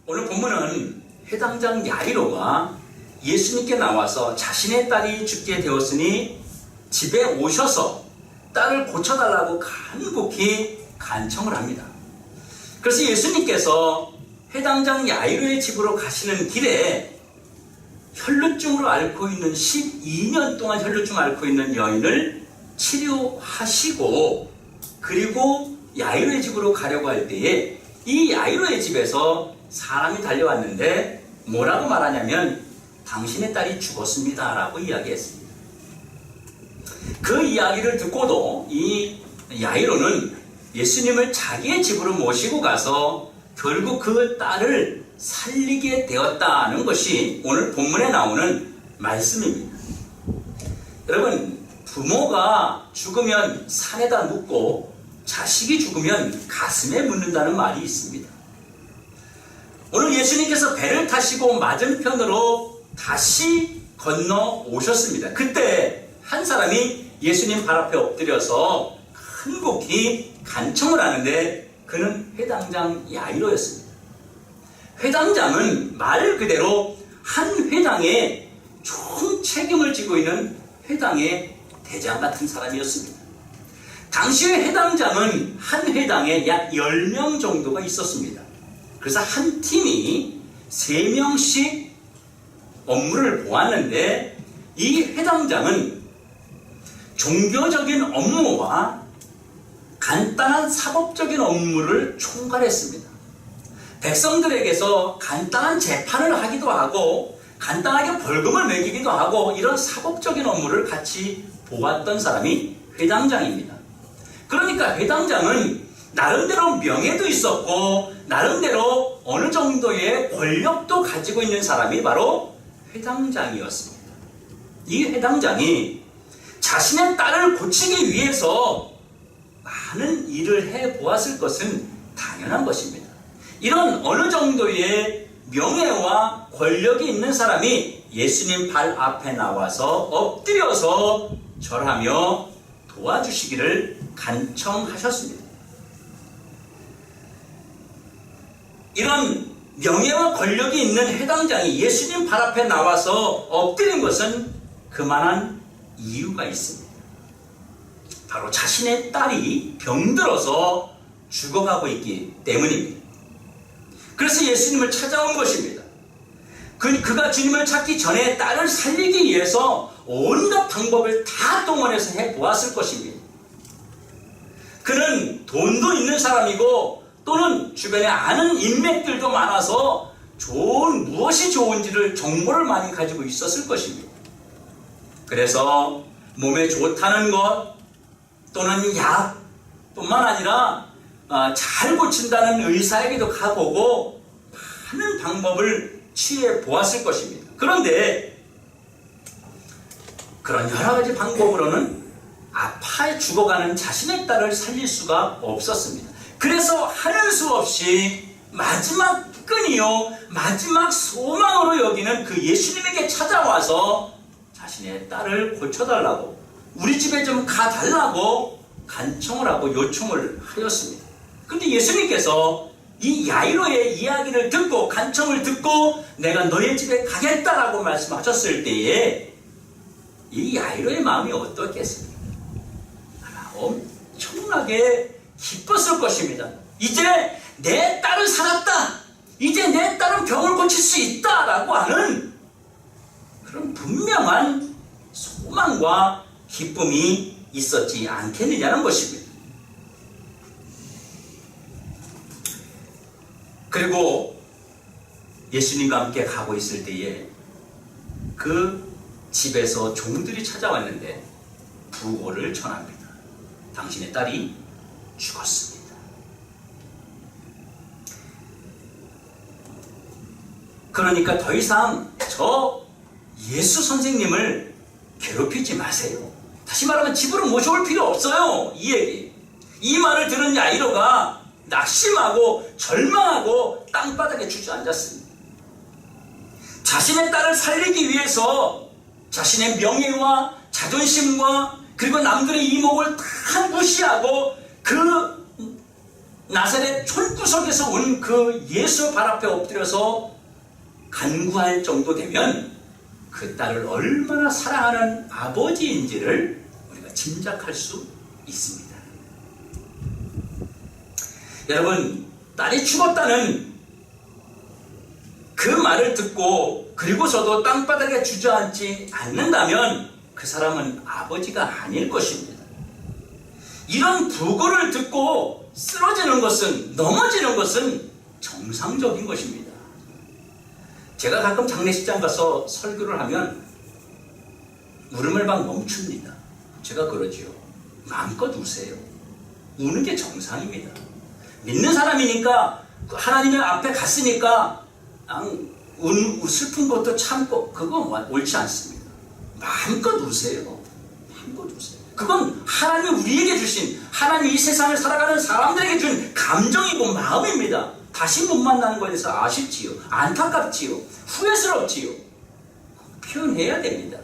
오늘 본문은 회당장 야이로가 예수님께 나와서 자신의 딸이 죽게 되었으니 집에 오셔서 딸을 고쳐달라고 간곡히 간청을 합니다. 그래서 예수님께서 회당장 야이로의 집으로 가시는 길에 혈루증으로 앓고 있는 12년 동안 혈루증을 앓고 있는 여인을 치료하시고 그리고 야이로의 집으로 가려고 할 때에 이 야이로의 집에서 사람이 달려왔는데 뭐라고 말하냐면 당신의 딸이 죽었습니다 라고 이야기했습니다. 그 이야기를 듣고도 이 야이로는 예수님을 자기의 집으로 모시고 가서 결국 그 딸을 살리게 되었다는 것이 오늘 본문에 나오는 말씀입니다. 여러분, 부모가 죽으면 산에다 묻고 자식이 죽으면 가슴에 묻는다는 말이 있습니다. 오늘 예수님께서 배를 타시고 맞은편으로 다시 건너 오셨습니다. 그때 한 사람이 예수님 발 앞에 엎드려서 간곡히 간청을 하는데 그는 회당장 야이로였습니다. 회당장은 말 그대로 한 회당의 총 책임을 지고 있는 회당의 대장 같은 사람이었습니다. 당시의 회당장은 한 회당에 약 10명 정도가 있었습니다. 그래서 한 팀이 3명씩 업무를 보았는데 이 회당장은 종교적인 업무와 간단한 사법적인 업무를 총괄했습니다. 백성들에게서 간단한 재판을 하기도 하고 간단하게 벌금을 매기기도 하고 이런 사법적인 업무를 같이 보았던 사람이 회당장입니다. 그러니까 회당장은 나름대로 명예도 있었고 나름대로 어느 정도의 권력도 가지고 있는 사람이 바로 회당장이었습니다. 이 회당장이 자신의 딸을 고치기 위해서 많은 일을 해보았을 것은 당연한 것입니다. 이런 어느 정도의 명예와 권력이 있는 사람이 예수님 발 앞에 나와서 엎드려서 절하며 도와주시기를 간청하셨습니다. 이런 명예와 권력이 있는 회당장이 예수님 발 앞에 나와서 엎드린 것은 그만한 이유가 있습니다. 바로 자신의 딸이 병들어서 죽어가고 있기 때문입니다. 그래서 예수님을 찾아온 것입니다. 그가 주님을 찾기 전에 딸을 살리기 위해서 온갖 방법을 다 동원해서 해보았을 것입니다. 그는 돈도 있는 사람이고 또는 주변에 아는 인맥들도 많아서 무엇이 좋은지를 정보를 많이 가지고 있었을 것입니다. 그래서 몸에 좋다는 것 또는 약뿐만 아니라 잘 고친다는 의사에게도 가보고 많은 방법을 취해 보았을 것입니다. 그런데 그런 여러 가지 방법으로는 아파해 죽어가는 자신의 딸을 살릴 수가 없었습니다. 그래서 하는 수 없이 마지막 끈이요 마지막 소망으로 여기는 그 예수님에게 찾아와서 자신의 딸을 고쳐달라고 우리 집에 좀 가달라고 간청을 하고 요청을 하였습니다. 그런데 예수님께서 이 야이로의 이야기를 듣고 간청을 듣고 내가 너의 집에 가겠다라고 말씀하셨을 때에 이 야이로의 마음이 어떻겠습니까? 엄청나게 기뻤을 것입니다. 이제 내 딸은 살았다. 이제 내 딸은 병을 고칠 수 있다라고 하는 그런 분명한 소망과 기쁨이 있었지 않겠느냐는 것입니다. 그리고 예수님과 함께 가고 있을 때에 그 집에서 종들이 찾아왔는데 부고를 전합니다. 당신의 딸이 죽었습니다. 그러니까 더 이상 저 예수 선생님을 괴롭히지 마세요. 다시 말하면 집으로 모셔올 필요 없어요. 이 얘기. 이 말을 들은 야이로가 낙심하고 절망하고 땅바닥에 주저앉았습니다. 자신의 딸을 살리기 위해서 자신의 명예와 자존심과 그리고 남들의 이목을 다 무시하고 그 나사렛 촌구석에서 온 그 예수 발 앞에 엎드려서 간구할 정도 되면 그 딸을 얼마나 사랑하는 아버지인지를 우리가 짐작할 수 있습니다. 여러분, 딸이 죽었다는 그 말을 듣고 그리고서도 땅바닥에 주저앉지 않는다면 그 사람은 아버지가 아닐 것입니다. 이런 부고를 듣고 쓰러지는 것은, 넘어지는 것은 정상적인 것입니다. 제가 가끔 장례식장 가서 설교를 하면 울음을 막 멈춥니다. 제가 그러지요. 마음껏 우세요. 우는 게 정상입니다. 믿는 사람이니까, 하나님의 앞에 갔으니까 슬픈 것도 참고, 그건 옳지 않습니다. 마음껏 우세요. 마음껏 우세요. 그건 하나님이 우리에게 주신, 하나님이 이 세상을 살아가는 사람들에게 준 감정이고 마음입니다. 다시 못 만나는 것에 대해서 아쉽지요. 안타깝지요. 후회스럽지요. 표현해야 됩니다.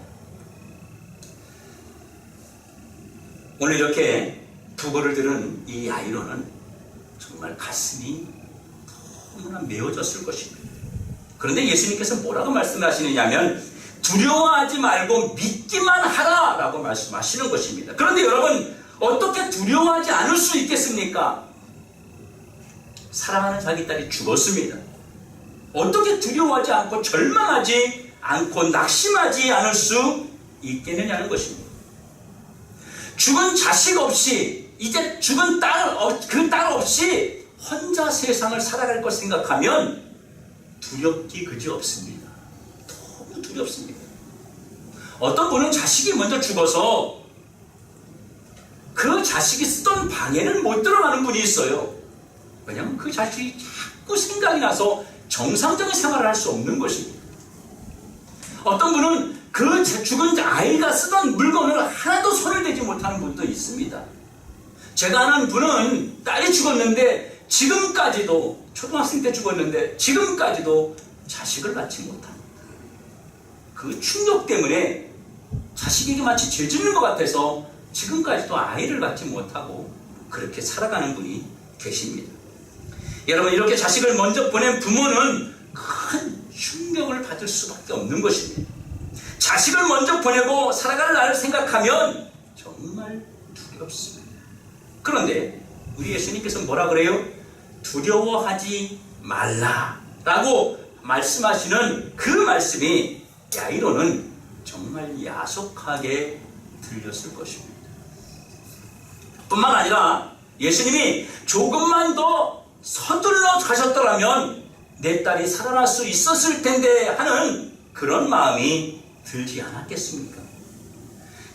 오늘 이렇게 부고를 들은 이 야이로는 정말 가슴이 너무나 메어졌을 것입니다. 그런데 예수님께서 뭐라고 말씀하시느냐면 두려워하지 말고 믿기만 하라 라고 말씀하시는 것입니다. 그런데 여러분, 어떻게 두려워하지 않을 수 있겠습니까? 사랑하는 자기 딸이 죽었습니다. 어떻게 두려워하지 않고 절망하지 않고 낙심하지 않을 수 있겠느냐는 것입니다. 죽은 자식 없이, 이제 죽은 그 딸 없이 혼자 세상을 살아갈 것 생각하면 두렵기 그지 없습니다. 너무 두렵습니다. 어떤 분은 자식이 먼저 죽어서 그 자식이 쓰던 방에는 못 들어가는 분이 있어요. 왜냐하면 그 자식이 자꾸 생각이 나서 정상적인 생활을 할 수 없는 것입니다. 어떤 분은 그 죽은 아이가 쓰던 물건을 하나도 손을 대지 못하는 분도 있습니다. 제가 아는 분은 딸이 죽었는데 지금까지도, 초등학생 때 죽었는데 지금까지도 자식을 낳지 못합니다. 그 충격 때문에 자식에게 마치 죄 짓는 것 같아서 지금까지도 아이를 갖지 못하고 그렇게 살아가는 분이 계십니다. 여러분, 이렇게 자식을 먼저 보낸 부모는 큰 충격을 받을 수밖에 없는 것입니다. 자식을 먼저 보내고 살아갈 날을 생각하면 정말 두렵습니다. 그런데 우리 예수님께서 뭐라 그래요? 두려워하지 말라라고 말씀하시는 그 말씀이 야이로는 정말 야속하게 들렸을 것입니다. 뿐만 아니라 예수님이 조금만 더 서둘러 가셨더라면 내 딸이 살아날 수 있었을 텐데 하는 그런 마음이 들지 않았겠습니까?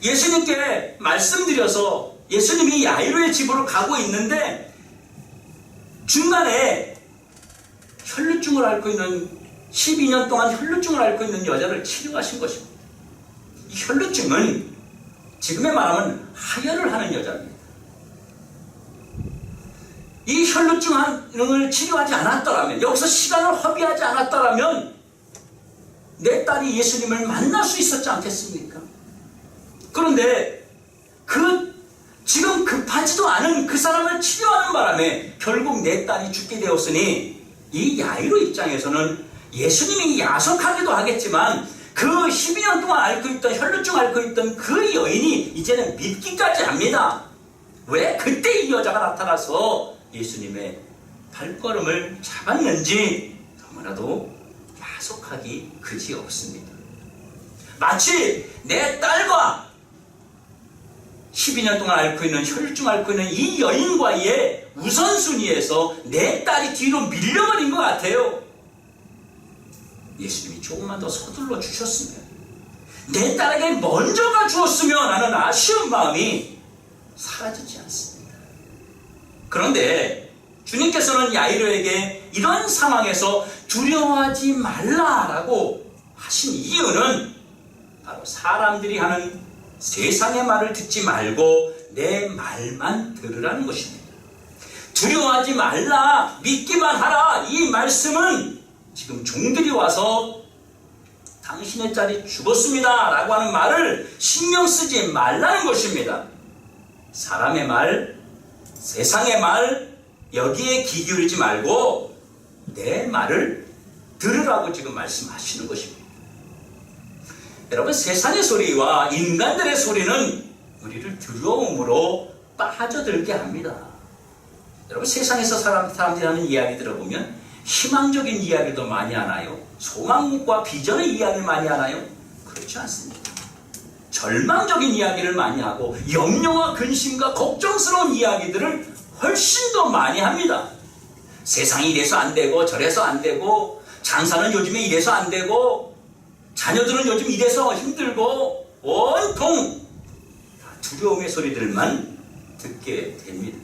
예수님께 말씀드려서 예수님이 야이로의 집으로 가고 있는데 중간에 혈루증을 앓고 있는, 12년 동안 혈루증을 앓고 있는 여자를 치료하신 것입니다. 이 혈루증은 지금의 말하면 하혈을 하는 여자입니다. 이 혈루증을 치료하지 않았더라면, 여기서 시간을 허비하지 않았더라면 내 딸이 예수님을 만날 수 있었지 않겠습니까? 그런데 지금 급하지도 않은 그 사람을 치료하는 바람에 결국 내 딸이 죽게 되었으니 이 야이로 입장에서는 예수님이 야속하기도 하겠지만 그 12년 동안 앓고 있던, 혈루증 앓고 있던 그 여인이 이제는 믿기까지 합니다. 왜 그때 이 여자가 나타나서 예수님의 발걸음을 잡았는지 너무나도 야속하기 그지 없습니다. 마치 내 딸과 12년 동안 앓고 있는, 혈루증 앓고 있는 이 여인과의 우선순위에서 내 딸이 뒤로 밀려버린 것 같아요. 예수님이 조금만 더 서둘러 주셨으면, 내 딸에게 먼저가 주었으면 하는 아쉬운 마음이 사라지지 않습니다. 그런데 주님께서는 야이로에게 이런 상황에서 두려워하지 말라라고 하신 이유는 바로 사람들이 하는 세상의 말을 듣지 말고 내 말만 들으라는 것입니다. 두려워하지 말라, 믿기만 하라, 이 말씀은 지금 종들이 와서 당신의 딸이 죽었습니다 라고 하는 말을 신경 쓰지 말라는 것입니다. 사람의 말, 세상의 말, 여기에 귀 기울이지 말고 내 말을 들으라고 지금 말씀하시는 것입니다. 여러분, 세상의 소리와 인간들의 소리는 우리를 두려움으로 빠져들게 합니다. 여러분, 세상에서 사람들이 하는 이야기 들어보면 희망적인 이야기도 많이 하나요? 소망과 비전의 이야기를 많이 하나요? 그렇지 않습니다. 절망적인 이야기를 많이 하고 염려와 근심과 걱정스러운 이야기들을 훨씬 더 많이 합니다. 세상이 이래서 안 되고 저래서 안 되고, 장사는 요즘에 이래서 안 되고, 자녀들은 요즘 이래서 힘들고, 온통 두려움의 소리들만 듣게 됩니다.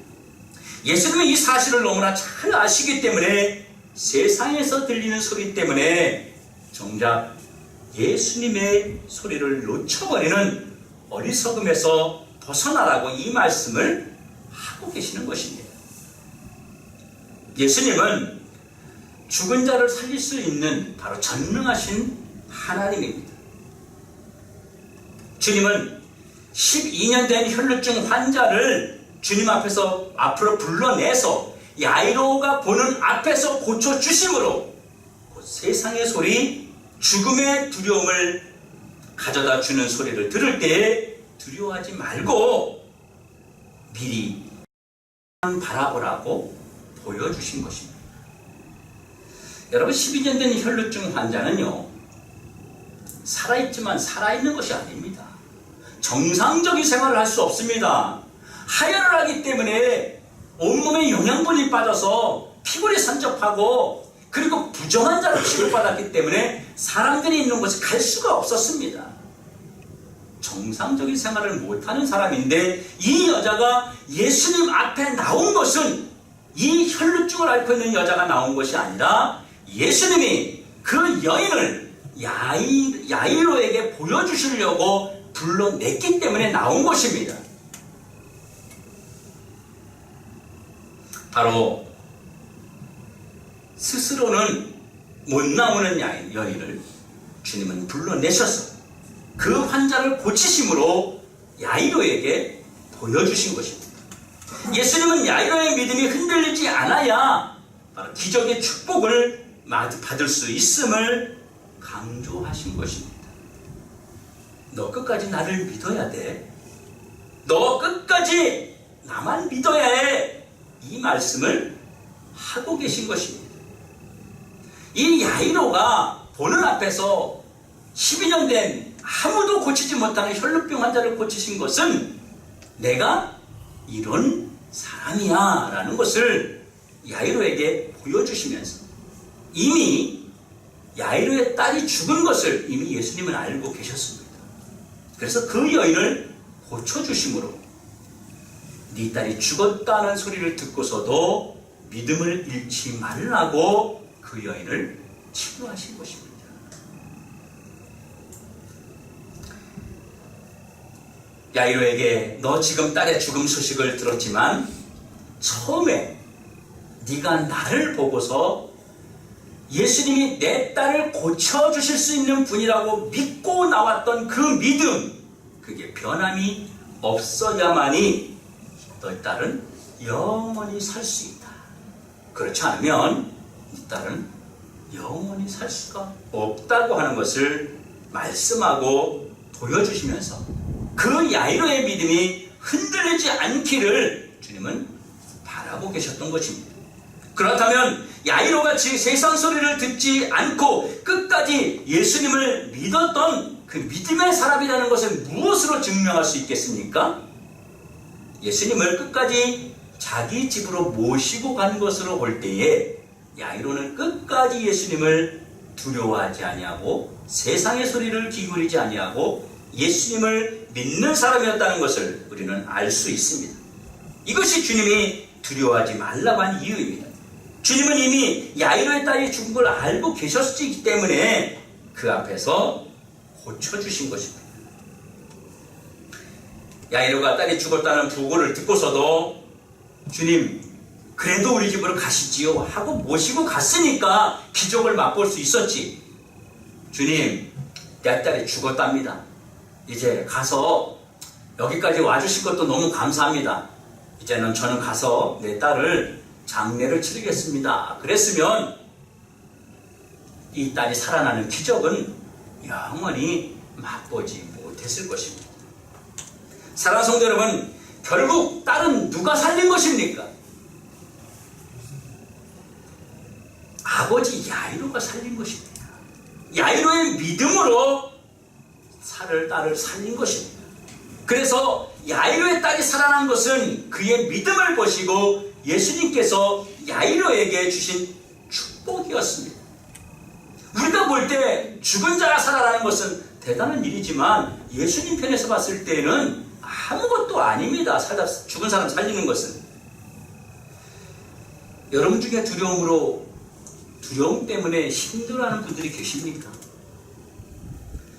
예수님은 이 사실을 너무나 잘 아시기 때문에 세상에서 들리는 소리 때문에 정작 예수님의 소리를 놓쳐버리는 어리석음에서 벗어나라고 이 말씀을 하고 계시는 것입니다. 예수님은 죽은 자를 살릴 수 있는 바로 전능하신 하나님입니다. 주님은 12년 된 혈루증 환자를 주님 앞에서 앞으로 불러내서 야이로가 보는 앞에서 고쳐주심으로 세상의 소리, 죽음의 두려움을 가져다 주는 소리를 들을 때에 두려워하지 말고 미리 바라보라고 보여주신 것입니다. 여러분, 12년 된 혈루증 환자는요, 살아있지만 살아있는 것이 아닙니다. 정상적인 생활을 할 수 없습니다. 하혈을 하기 때문에 온몸에 영양분이 빠져서 피골이 산적하고, 그리고 부정한 자로 취급받았기 때문에 사람들이 있는 곳에 갈 수가 없었습니다. 정상적인 생활을 못하는 사람인데, 이 여자가 예수님 앞에 나온 것은 이 혈루증을 앓고 있는 여자가 나온 것이 아니라 예수님이 그 여인을 야이로에게 보여주시려고 불러냈기 때문에 나온 것입니다. 바로 스스로는 못 나오는 여인을 주님은 불러내셔서 그 환자를 고치심으로 야이로에게 보여주신 것입니다. 예수님은 야이로의 믿음이 흔들리지 않아야 바로 기적의 축복을 받을 수 있음을 강조하신 것입니다. 너 끝까지 나를 믿어야 돼. 너 끝까지 나만 믿어야 해. 이 말씀을 하고 계신 것입니다. 이 야이로가 보는 앞에서 12년 된 아무도 고치지 못하는 혈루병 환자를 고치신 것은 내가 이런 사람이야 라는 것을 야이로에게 보여주시면서, 이미 야이로의 딸이 죽은 것을 이미 예수님은 알고 계셨습니다. 그래서 그 여인을 고쳐주심으로 네 딸이 죽었다는 소리를 듣고서도 믿음을 잃지 말라고 그 여인을 치료하신 것입니다. 야이로에게 너 지금 딸의 죽음 소식을 들었지만 처음에 네가 나를 보고서 예수님이 내 딸을 고쳐주실 수 있는 분이라고 믿고 나왔던 그 믿음, 그게 변함이 없어야만이 너의 딸은 영원히 살 수 있다. 그렇지 않으면 이 딸은 영원히 살 수가 없다고 하는 것을 말씀하고 보여주시면서 그 야이로의 믿음이 흔들리지 않기를 주님은 바라고 계셨던 것입니다. 그렇다면 야이로가 세상 소리를 듣지 않고 끝까지 예수님을 믿었던 그 믿음의 사람이라는 것을 무엇으로 증명할 수 있겠습니까? 예수님을 끝까지 자기 집으로 모시고 간 것으로 볼 때에 야이로는 끝까지 예수님을 두려워하지 아니하고 세상의 소리를 기울이지 아니하고 예수님을 믿는 사람이었다는 것을 우리는 알 수 있습니다. 이것이 주님이 두려워하지 말라고 한 이유입니다. 주님은 이미 야이로의 딸이 죽은 걸 알고 계셨기 때문에 그 앞에서 고쳐주신 것입니다. 야이로가 딸이 죽었다는 부고를 듣고서도 주님, 그래도 우리 집으로 가시지요 하고 모시고 갔으니까 기적을 맛볼 수 있었지. 주님, 내 딸이 죽었답니다. 이제 가서 여기까지 와주신 것도 너무 감사합니다. 이제는 저는 가서 내 딸을 장례를 치르겠습니다. 그랬으면 이 딸이 살아나는 기적은 영원히 맛보지 못했을 것입니다. 사랑하는 성도 여러분, 결국 딸은 누가 살린 것입니까? 아버지 야이로가 살린 것입니다. 야이로의 믿음으로 딸을 살린 것입니다. 그래서 야이로의 딸이 살아난 것은 그의 믿음을 보시고 예수님께서 야이로에게 주신 축복이었습니다. 우리가 볼 때 죽은 자가 살아나는 것은 대단한 일이지만 예수님 편에서 봤을 때는 아무것도 아닙니다. 죽은 사람 살리는 것은. 여러분 중에 두려움 때문에 힘들어하는 분들이 계십니까?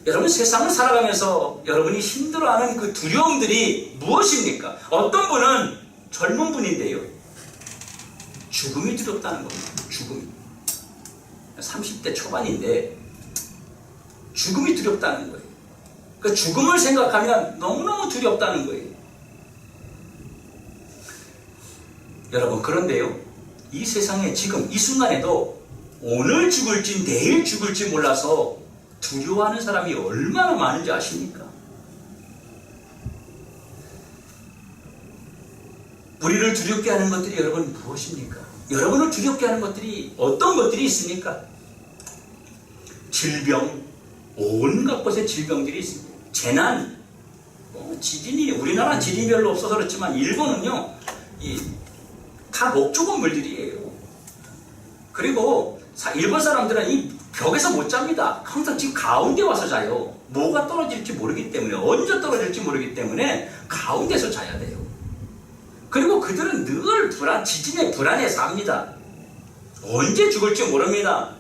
여러분 세상을 살아가면서 여러분이 힘들어하는 그 두려움들이 무엇입니까? 어떤 분은 젊은 분인데요, 죽음이 두렵다는 겁니다. 죽음이 30대 초반인데 죽음이 두렵다는 거예요. 그 죽음을 생각하면 너무너무 두렵다는 거예요. 여러분, 그런데요, 이 세상에 지금 이 순간에도 오늘 죽을지 내일 죽을지 몰라서 두려워하는 사람이 얼마나 많은지 아십니까? 우리를 두렵게 하는 것들이 여러분 무엇입니까? 여러분을 두렵게 하는 것들이 어떤 것들이 있습니까? 질병, 온갖 곳에 질병들이 있습니다. 재난, 지진이, 우리나라는 지진이 별로 없어서 그렇지만 일본은요, 다 목조건 물들이에요. 그리고 일본 사람들은 이 벽에서 못 잡니다. 항상 지금 가운데 와서 자요. 뭐가 떨어질지 모르기 때문에, 언제 떨어질지 모르기 때문에 가운데서 자야 돼요. 그리고 그들은 늘 지진에 불안해 삽니다. 언제 죽을지 모릅니다.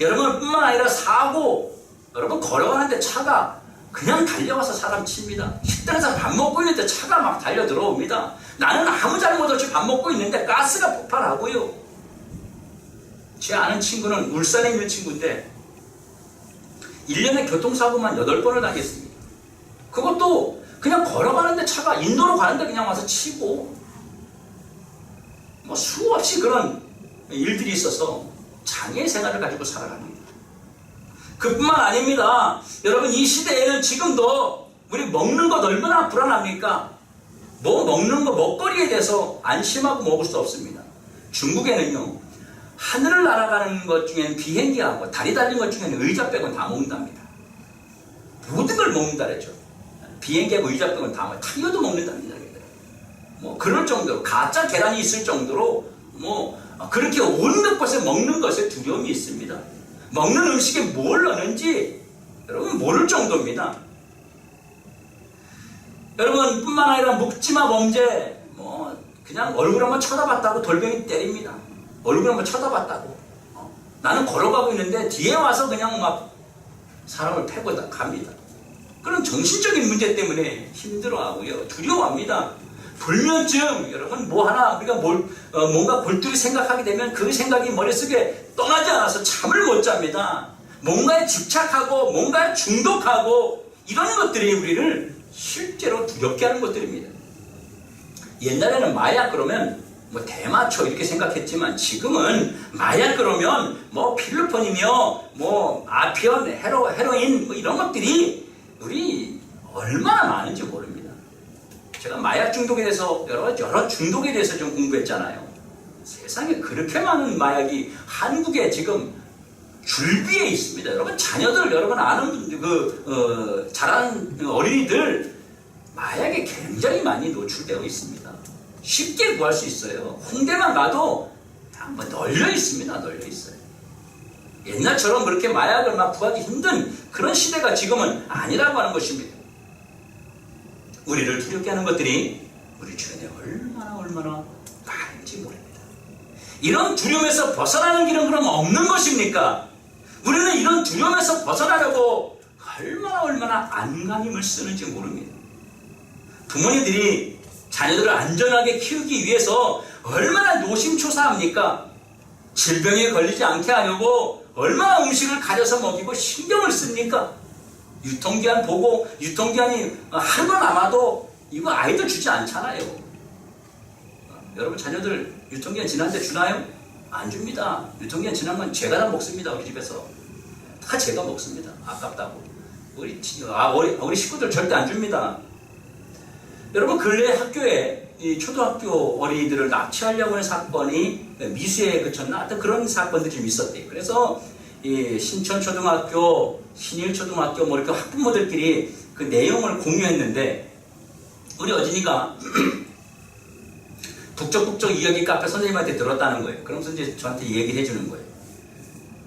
여러분뿐만 아니라 사고, 여러분 걸어가는데 차가 그냥 달려와서 사람 칩니다. 식당에서 밥 먹고 있는데 차가 막 달려 들어옵니다. 나는 아무 잘못 없이 밥 먹고 있는데 가스가 폭발하고요. 제 아는 친구는 울산에 있는 친구인데 1년에 교통사고만 8번을 당했습니다. 그것도 그냥 걸어가는데 차가 인도로 가는데 그냥 와서 치고, 수없이 그런 일들이 있어서 장애 생활을 가지고 살아갑니다. 그뿐만 아닙니다. 여러분, 이 시대에는 지금도 우리 먹는 것 얼마나 불안합니까? 먹는 거, 먹거리에 대해서 안심하고 먹을 수 없습니다. 중국에는요, 하늘을 날아가는 것 중에는 비행기하고 다리 달린 것 중에는 의자 빼고는 다 먹는답니다. 모든 걸 먹는다 그랬죠. 비행기하고 의자 빼고는 다 먹어요. 타이어도 먹는답니다. 그럴 정도로, 가짜 계란이 있을 정도로 그렇게 온갖 곳에 먹는 것에 두려움이 있습니다. 먹는 음식에 뭘 넣는지 여러분 모를 정도입니다. 여러분 뿐만 아니라 묵지마 범죄, 그냥 얼굴 한번 쳐다봤다고 돌멩이 때립니다. 얼굴 한번 쳐다봤다고. 나는 걸어가고 있는데 뒤에 와서 그냥 막 사람을 패고 갑니다. 그런 정신적인 문제 때문에 힘들어하고요, 두려워합니다. 불면증, 여러분 우리가 뭔가 골똘히 생각하게 되면 그 생각이 머릿속에 떠나지 않아서 잠을 못 잡니다. 뭔가에 집착하고 뭔가에 중독하고 이런 것들이 우리를 실제로 두렵게 하는 것들입니다. 옛날에는 마약 그러면 대마초 이렇게 생각했지만 지금은 마약 그러면 필루폰이며 아피온, 헤로인 이런 것들이 우리 얼마나 많은지 모릅니다. 제가 마약 중독에 대해서 여러 중독에 대해서 좀 공부했잖아요. 세상에 그렇게 많은 마약이 한국에 지금 줄비에 있습니다. 여러분 자녀들, 여러분 아는 자란 어린이들 마약에 굉장히 많이 노출되어 있습니다. 쉽게 구할 수 있어요. 홍대만 가도 그냥 널려 있습니다. 널려 있어요. 옛날처럼 그렇게 마약을 막 구하기 힘든 그런 시대가 지금은 아니라고 하는 것입니다. 우리를 두렵게 하는 것들이 우리 주변에 얼마나 많은지 모릅니다. 이런 두려움에서 벗어나는 길은 그럼 없는 것입니까? 우리는 이런 두려움에서 벗어나려고 얼마나 안간힘을 쓰는지 모릅니다. 부모님들이 자녀들을 안전하게 키우기 위해서 얼마나 노심초사합니까? 질병에 걸리지 않게 하려고 얼마나 음식을 가려서 먹이고 신경을 씁니까? 유통기한 보고 유통기한이 하루가 남아도 이거 아이들 주지 않잖아요. 여러분 자녀들 유통기한 지난데 주나요? 안 줍니다. 유통기한 지난 건 제가 다 먹습니다. 우리 집에서 다 제가 먹습니다. 아깝다고. 우리 식구들 절대 안 줍니다. 여러분 근래 학교에 이 초등학교 어린이들을 납치하려고 하는 사건이 미수에 그쳤나? 하여튼 그런 사건들이 좀 있었대요. 그래서 이 신천초등학교, 신일초등학교 뭐 이렇게 학부모들끼리 그 내용을 공유했는데 우리 어진이가 북적북적 이야기 카페 선생님한테 들었다는 거예요. 그러면서 이제 저한테 얘기를 해주는 거예요.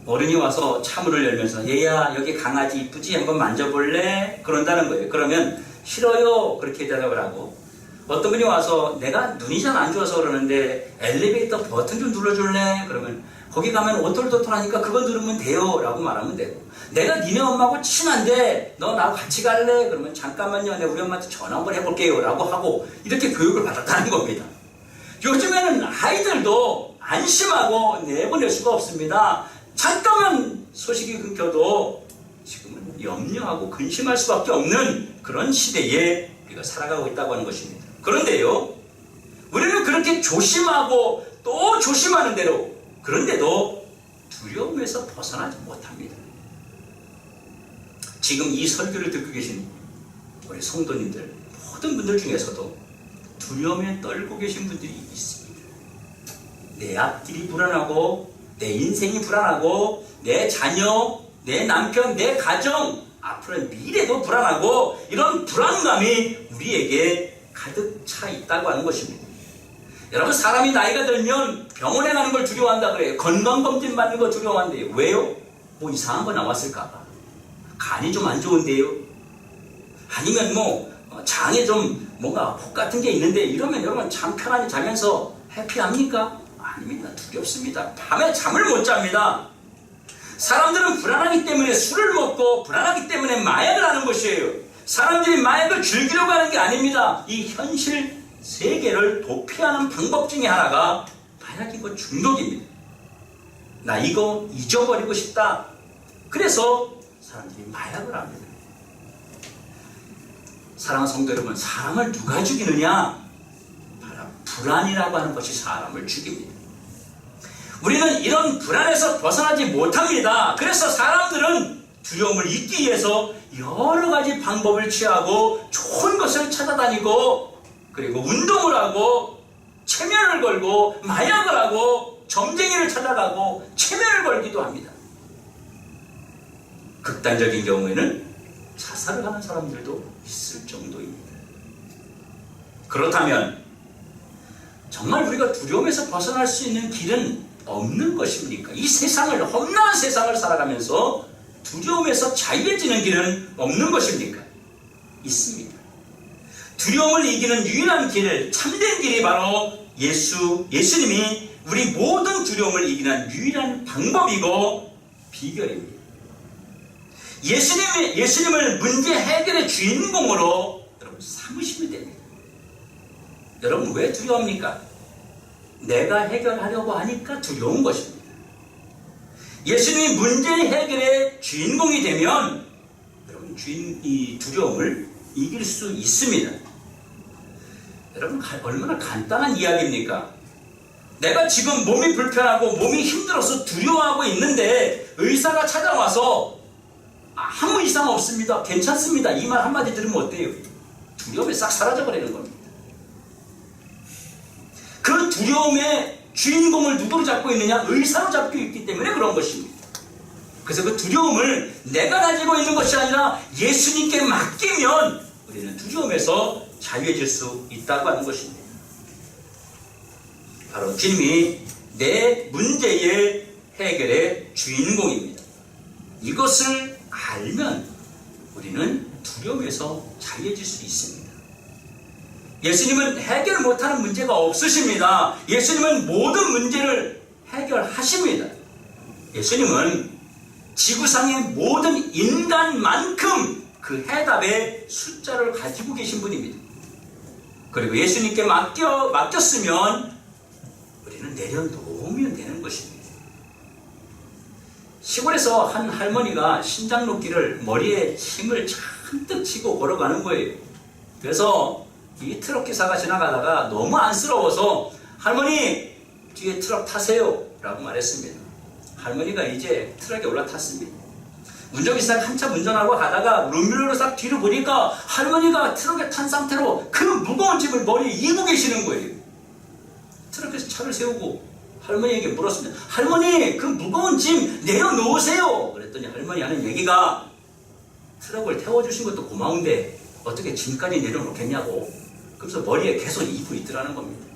어른이 와서 차문을 열면서 얘야 여기 강아지 이쁘지? 한번 만져볼래? 그런다는 거예요. 그러면 싫어요 그렇게 대답을 하고 어떤 분이 와서 내가 눈이 잘 안 좋아서 그러는데 엘리베이터 버튼 좀 눌러줄래? 그러면 거기 가면 오돌도돌하니까 그거 누르면 돼요 라고 말하면 되고 내가 니네 엄마하고 친한데 너 나하고 같이 갈래? 그러면 잠깐만요 내가 우리 엄마한테 전화 한번 해볼게요 라고 하고 이렇게 교육을 받았다는 겁니다. 요즘에는 아이들도 안심하고 내보낼 수가 없습니다. 잠깐만 소식이 끊겨도 지금은 염려하고 근심할 수밖에 없는 그런 시대에 우리가 살아가고 있다고 하는 것입니다. 그런데요, 우리는 그렇게 조심하고 또 조심하는 대로 그런데도 두려움에서 벗어나지 못합니다. 지금 이 설교를 듣고 계신 우리 성도님들 모든 분들 중에서도 두려움에 떨고 계신 분들이 있습니다. 내 앞길이 불안하고 내 인생이 불안하고 내 자녀, 내 남편, 내 가정 앞으로의 미래도 불안하고 이런 불안감이 우리에게 가득 차 있다고 하는 것입니다. 여러분 사람이 나이가 들면 병원에 가는 걸 두려워한다 그래요. 건강검진 받는 거 두려워한대요. 왜요? 뭐 이상한 거 나왔을까 봐. 간이 좀 안 좋은데요. 아니면 뭐 장에 좀 뭔가 혹 같은 게 있는데 이러면 여러분 잠 편안히 자면서 해피합니까? 아닙니다. 두렵습니다. 밤에 잠을 못 잡니다. 사람들은 불안하기 때문에 술을 먹고 불안하기 때문에 마약을 하는 것이에요. 사람들이 마약을 즐기려고 하는 게 아닙니다. 이 현실 세계를 도피하는 방법 중에 하나가 마약이고 중독입니다. 나 이거 잊어버리고 싶다. 그래서 사람들이 마약을 합니다. 사랑하는 성도 여러분, 사람을 누가 죽이느냐? 바로 불안이라고 하는 것이 사람을 죽입니다. 우리는 이런 불안에서 벗어나지 못합니다. 그래서 사람들은 두려움을 잊기 위해서 여러 가지 방법을 취하고 좋은 것을 찾아다니고 그리고 운동을 하고 체면을 걸고 마약을 하고 점쟁이를 찾아가고 체면을 걸기도 합니다. 극단적인 경우에는 자살을 하는 사람들도 있을 정도입니다. 그렇다면 정말 우리가 두려움에서 벗어날 수 있는 길은 없는 것입니까? 이 세상을 험난한 세상을 살아가면서 두려움에서 자유해지는 길은 없는 것입니까? 있습니다. 두려움을 이기는 유일한 길, 참된 길이 바로 예수님이 우리 모든 두려움을 이기는 유일한 방법이고 비결입니다. 예수님을 문제 해결의 주인공으로 여러분 삼으시면 됩니다. 여러분 왜 두려워합니까? 내가 해결하려고 하니까 두려운 것입니다. 예수님이 문제 해결의 주인공이 되면 여러분 이 두려움을 이길 수 있습니다. 여러분 얼마나 간단한 이야기입니까? 내가 지금 몸이 불편하고 몸이 힘들어서 두려워하고 있는데 의사가 찾아와서 아무 이상 없습니다. 괜찮습니다. 이 말 한마디 들으면 어때요? 두려움이 싹 사라져버리는 겁니다. 그 두려움의 주인공을 누구로 잡고 있느냐? 의사로 잡고 있기 때문에 그런 것입니다. 그래서 그 두려움을 내가 가지고 있는 것이 아니라 예수님께 맡기면 우리는 두려움에서 자유해질 수 있다고 하는 것입니다. 바로 주님이 내 문제의 해결의 주인공입니다. 이것을 알면 우리는 두려움에서 자유해질 수 있습니다. 예수님은 해결 못하는 문제가 없으십니다. 예수님은 모든 문제를 해결하십니다. 예수님은 지구상의 모든 인간만큼 그 해답의 숫자를 가지고 계신 분입니다. 그리고 예수님께 맡겼으면 우리는 내려놓으면 되는 것입니다. 시골에서 한 할머니가 신장 놓기를 머리에 힘을 잔뜩 쥐고 걸어가는 거예요. 그래서 이 트럭 기사가 지나가다가 너무 안쓰러워서 할머니 뒤에 트럭 타세요 라고 말했습니다. 할머니가 이제 트럭에 올라탔습니다. 운전기사가 한참 운전하고 가다가 룸미러로 싹 뒤로 보니까 할머니가 트럭에 탄 상태로 그 무거운 짐을 머리에 이고 계시는 거예요. 트럭에서 차를 세우고 할머니에게 물었습니다. 할머니 그 무거운 짐 내려놓으세요. 그랬더니 할머니 하는 얘기가 트럭을 태워주신 것도 고마운데 어떻게 짐까지 내려놓겠냐고. 그래서 머리에 계속 이고 있더라는 겁니다.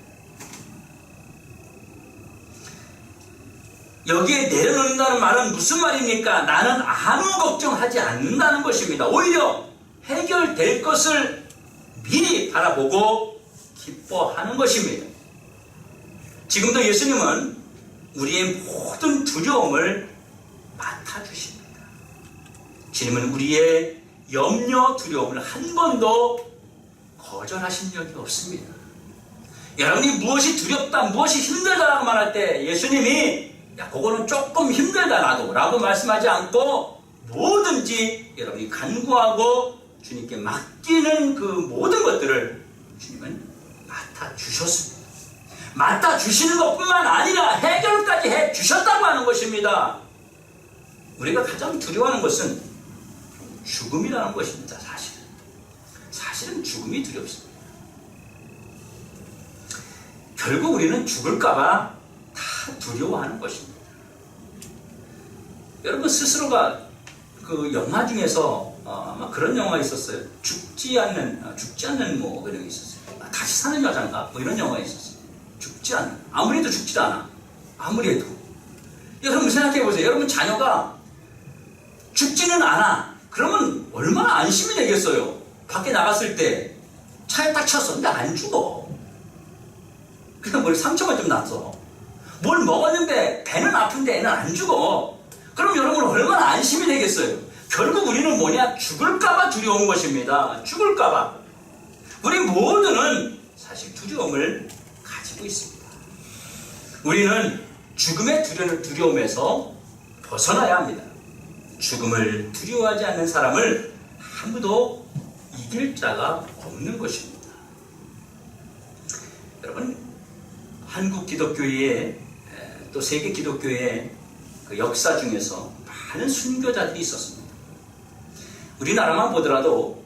여기에 내려놓는다는 말은 무슨 말입니까? 나는 아무 걱정하지 않는다는 것입니다. 오히려 해결될 것을 미리 바라보고 기뻐하는 것입니다. 지금도 예수님은 우리의 모든 두려움을 맡아주십니다. 주님은 우리의 염려, 두려움을 한 번도 거절하신 적이 없습니다. 여러분이 무엇이 두렵다, 무엇이 힘들다라고 말할 때 예수님이 야, 그거는 조금 힘들다 나도 라고 말씀하지 않고 뭐든지 여러분이 간구하고 주님께 맡기는 그 모든 것들을 주님은 맡아주셨습니다. 맡아주시는 것뿐만 아니라 해결까지 해주셨다고 하는 것입니다. 우리가 가장 두려워하는 것은 죽음이라는 것입니다. 사실은 죽음이 두렵습니다. 결국 우리는 죽을까봐 다 두려워하는 것입니다. 여러분 스스로가 그 영화 중에서 아마 그런 영화가 있었어요. 죽지 않는 뭐 그런 게 있었어요. 다시 사는 여자인가? 뭐 이런 영화가 있었어요. 죽지 않는. 아무래도 죽지 않아. 아무래도. 여러분 생각해 보세요. 여러분 자녀가 죽지는 않아. 그러면 얼마나 안심이 되겠어요. 밖에 나갔을 때 차에 딱 쳤어. 근데 안 죽어. 그냥 뭘 상처가 좀 났어. 뭘 먹었는데 배는 아픈데 애는 안 죽어. 그럼 여러분 얼마나 안심이 되겠어요. 결국 우리는 뭐냐? 죽을까봐 두려운 것입니다. 죽을까봐. 우리 모두는 사실 두려움을 가지고 있습니다. 우리는 죽음의 두려움에서 벗어나야 합니다. 죽음을 두려워하지 않는 사람을 아무도 이길 자가 없는 것입니다. 여러분 한국 기독교의 또 세계 기독교의 그 역사 중에서 많은 순교자들이 있었습니다. 우리나라만 보더라도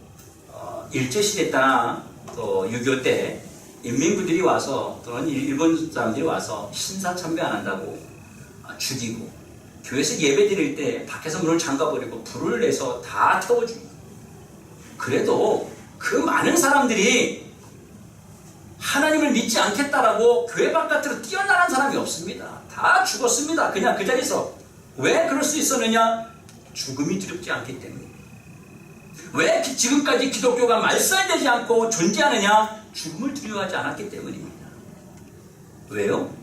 일제시대 때나 또 6.25 때 인민군들이 와서 또는 일본 사람들이 와서 신사참배 안 한다고 죽이고 교회에서 예배 드릴 때 밖에서 문을 잠가버리고 불을 내서 다 태워주고 그래도 그 많은 사람들이 하나님을 믿지 않겠다라고 교회 바깥으로 뛰어나간 사람이 없습니다. 다 죽었습니다. 그냥 그 자리에서. 왜 그럴 수 있었느냐? 죽음이 두렵지 않기 때문에. 왜 지금까지 기독교가 말살되지 않고 존재하느냐? 죽음을 두려워하지 않았기 때문입니다. 왜요?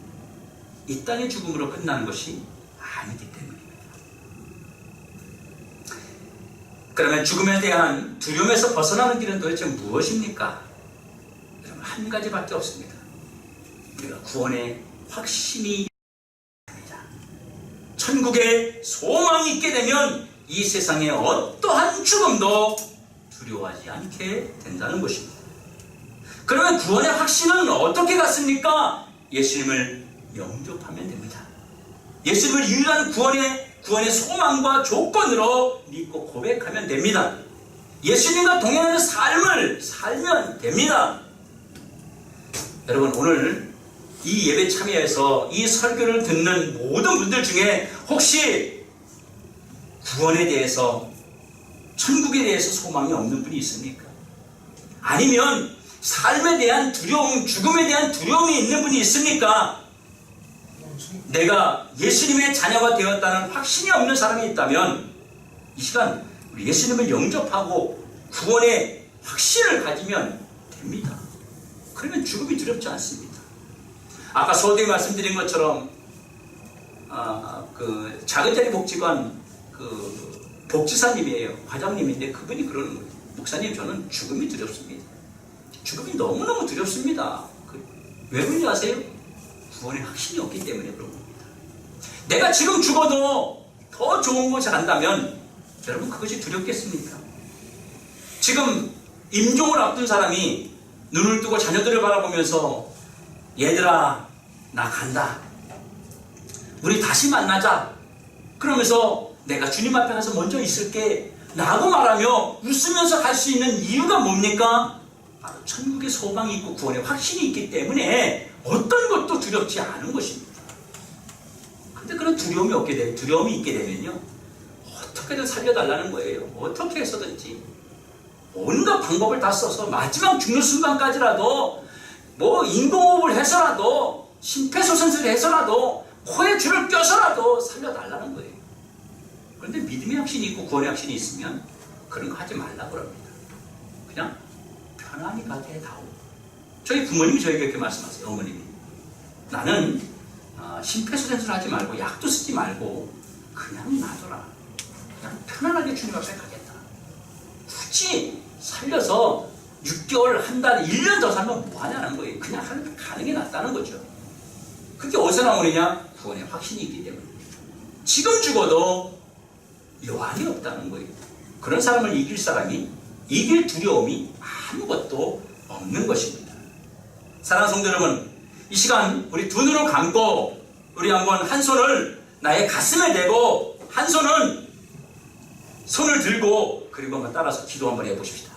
이 땅의 죽음으로 끝나는 것이 아니기 때문입니다. 그러면 죽음에 대한 두려움에서 벗어나는 길은 도대체 무엇입니까? 한 가지밖에 없습니다. 우리가 구원의 확신이 됩니다. 천국에 소망이 있게 되면 이 세상의 어떠한 죽음도 두려워하지 않게 된다는 것입니다. 그러면 구원의 확신은 어떻게 갔습니까? 예수님을 영접하면 됩니다. 예수님을 유일한 구원의 소망과 조건으로 믿고 고백하면 됩니다. 예수님과 동행하는 삶을 살면 됩니다. 여러분 오늘 이 예배 참여해서 이 설교를 듣는 모든 분들 중에 혹시 구원에 대해서 천국에 대해서 소망이 없는 분이 있습니까? 아니면 삶에 대한 두려움, 죽음에 대한 두려움이 있는 분이 있습니까? 내가 예수님의 자녀가 되었다는 확신이 없는 사람이 있다면 이 시간 우리 예수님을 영접하고 구원의 확신을 가지면 됩니다. 그러면 죽음이 두렵지 않습니다. 아까 서두에 말씀드린 것처럼 그 작은 자리 복지관 그 복지사님이에요. 과장님인데 그분이 그러는 거예요. 목사님 저는 죽음이 두렵습니다. 죽음이 너무너무 두렵습니다. 왜 그런지 아세요? 구원의 확신이 없기 때문에 그런 겁니다. 내가 지금 죽어도 더 좋은 곳에 간다면 여러분 그것이 두렵겠습니까? 지금 임종을 앞둔 사람이 눈을 뜨고 자녀들을 바라보면서 얘들아, 나 간다. 우리 다시 만나자. 그러면서 내가 주님 앞에 가서 먼저 있을게 라고 말하며 웃으면서 갈 수 있는 이유가 뭡니까? 바로 천국의 소망이 있고 구원의 확신이 있기 때문에 어떤 것도 두렵지 않은 것입니다. 근데 그런 두려움이 있게 되면요, 어떻게든 살려달라는 거예요. 어떻게 해서든지 온갖 방법을 다 써서 마지막 죽는 순간까지라도 뭐 인공호흡을 해서라도 심폐소생술을 해서라도 코에 줄을 껴서라도 살려달라는 거예요. 그런데 믿음의 확신이 있고 구원의 확신이 있으면 그런 거 하지 말라고 그럽니다. 그냥 편안히 가게 해다오. 저희 부모님이 저에게 이렇게 말씀하세요. 어머님이. 나는 심폐소생술 하지 말고 약도 쓰지 말고 그냥 놔둬라. 그냥 편안하게 주님 앞에 가겠다. 굳이 살려서 6개월, 한 달, 1년 더 살면 뭐하냐는 거예요. 그냥 가는 게 낫다는 거죠. 그게 어디서 나오느냐? 구원의 확신이 있기 때문에. 지금 죽어도 여한이 없다는 거예요. 그런 사람을 이길 두려움이 아무것도 없는 것입니다. 사랑하는 성도 여러분, 이 시간 우리 두 눈을 감고 우리 한번 한 손을 나의 가슴에 대고 한 손은 손을 들고 그리고 한번 따라서 기도 한번 해보십시다.